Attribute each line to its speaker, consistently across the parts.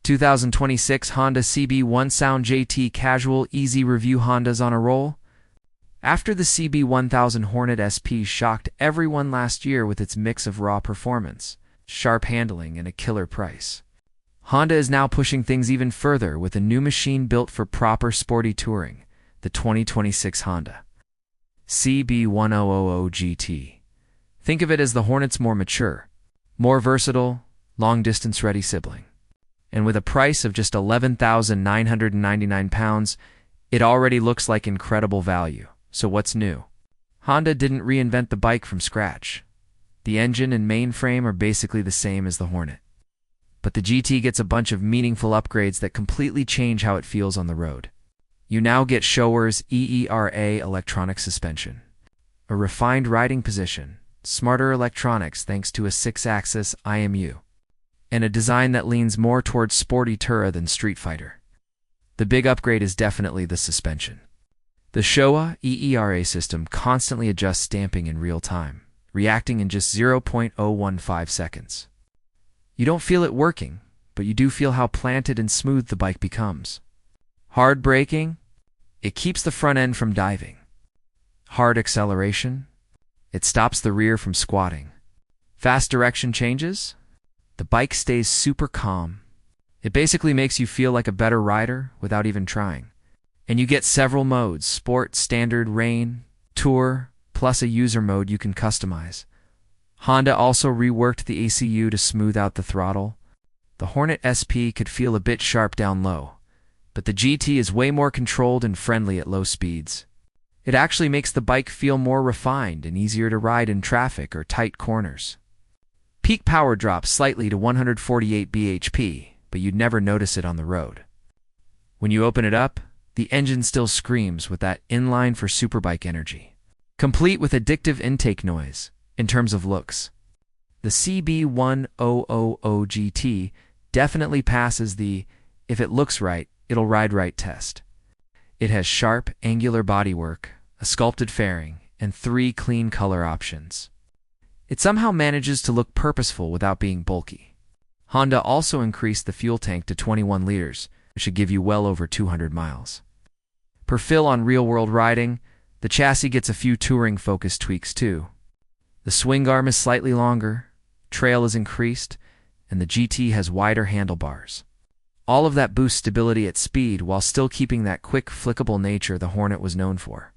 Speaker 1: 2026 Honda CB1000GT Casual Easy Review. Honda's on a roll. After the CB1000 Hornet SP shocked everyone last year with its mix of raw performance, sharp handling, and a killer price, Honda is now pushing things even further with a new machine built for proper sporty touring, the 2026 Honda CB1000GT. Think of it as the Hornet's more mature, more versatile, long-distance ready sibling. And with a price of just £11,999, it already looks like incredible value. So what's new? Honda didn't reinvent the bike from scratch. The engine and mainframe are basically the same as the Hornet. But the GT gets a bunch of meaningful upgrades that completely change how it feels on the road. You now get Shower's EERA electronic suspension, a refined riding position, smarter electronics thanks to a 6-axis IMU, and a design that leans more towards sporty Tourer than Street Fighter. The big upgrade is definitely the suspension. The Showa EERA system constantly adjusts damping in real time, reacting in just 0.015 seconds. You don't feel it working, but you do feel how planted and smooth the bike becomes. Hard braking? It keeps the front end from diving. Hard acceleration? It stops the rear from squatting. Fast direction changes? The bike stays super calm. It basically makes you feel like a better rider without even trying. And you get several modes: Sport, Standard, Rain, Tour, plus a user mode you can customize. Honda also reworked the ECU to smooth out the throttle. The Hornet SP could feel a bit sharp down low, but the GT is way more controlled and friendly at low speeds. It actually makes the bike feel more refined and easier to ride in traffic or tight corners. Peak power drops slightly to 148 bhp, but you'd never notice it on the road. When you open it up, the engine still screams with that inline for superbike energy, complete with addictive intake noise. In terms of looks, the CB1000GT definitely passes the "if it looks right, it'll ride right" test. It has sharp, angular bodywork, a sculpted fairing, and 3 clean color options. It somehow manages to look purposeful without being bulky. Honda also increased the fuel tank to 21 liters, which should give you well over 200 miles. Per fill on real-world riding, the chassis gets a few touring-focused tweaks too. The swing arm is slightly longer, trail is increased, and the GT has wider handlebars. All of that boosts stability at speed while still keeping that quick, flickable nature the Hornet was known for.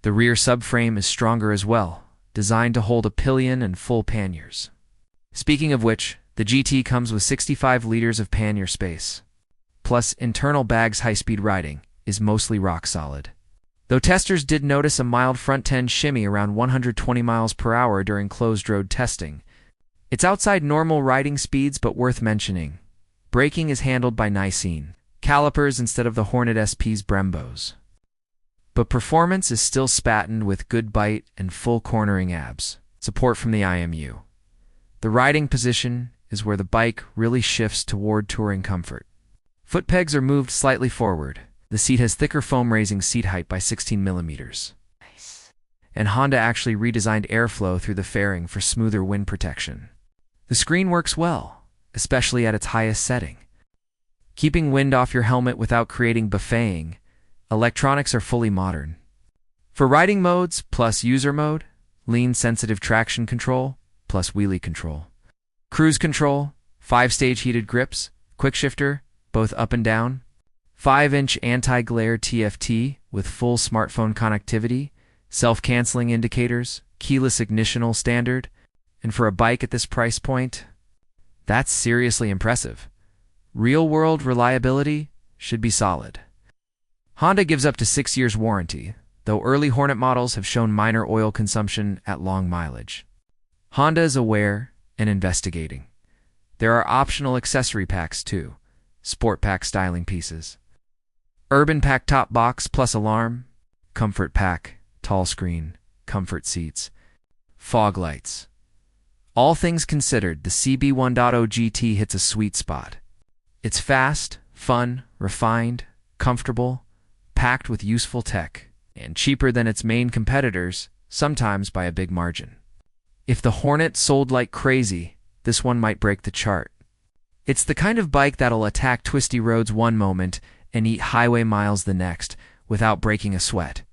Speaker 1: The rear subframe is stronger as well, designed to hold a pillion and full panniers. Speaking of which, the GT comes with 65 liters of pannier space. Plus, internal bag's high-speed riding is mostly rock solid. Though testers did notice a mild front-end shimmy around 120 miles per hour during closed-road testing. It's outside normal riding speeds, but worth mentioning. Braking is handled by Nicene calipers instead of the Hornet SP's Brembos. But performance is still spatted with good bite and full cornering abs. Support from the IMU. The riding position is where the bike really shifts toward touring comfort. Foot pegs are moved slightly forward. The seat has thicker foam, raising seat height by 16 millimeters. Nice. And Honda actually redesigned airflow through the fairing for smoother wind protection. The screen works well, especially at its highest setting. Keeping wind off your helmet without creating buffeting, electronics are fully modern. For riding modes, plus user mode, lean sensitive traction control, plus wheelie control. Cruise control, 5-stage heated grips, quick shifter, both up and down. 5-inch anti-glare TFT with full smartphone connectivity, self-canceling indicators, keyless ignition standard, and for a bike at this price point, that's seriously impressive. Real-world reliability should be solid. Honda gives up to 6 years warranty, though early Hornet models have shown minor oil consumption at long mileage. Honda is aware and investigating. There are optional accessory packs too, sport pack styling pieces. Urban Pack top box plus alarm, comfort pack, tall screen, comfort seats, fog lights. All things considered, the CB1000GT hits a sweet spot. It's fast, fun, refined, comfortable, packed with useful tech, and cheaper than its main competitors, sometimes by a big margin. If the Hornet sold like crazy, this one might break the chart. It's the kind of bike that'll attack twisty roads one moment and eat highway miles the next without breaking a sweat.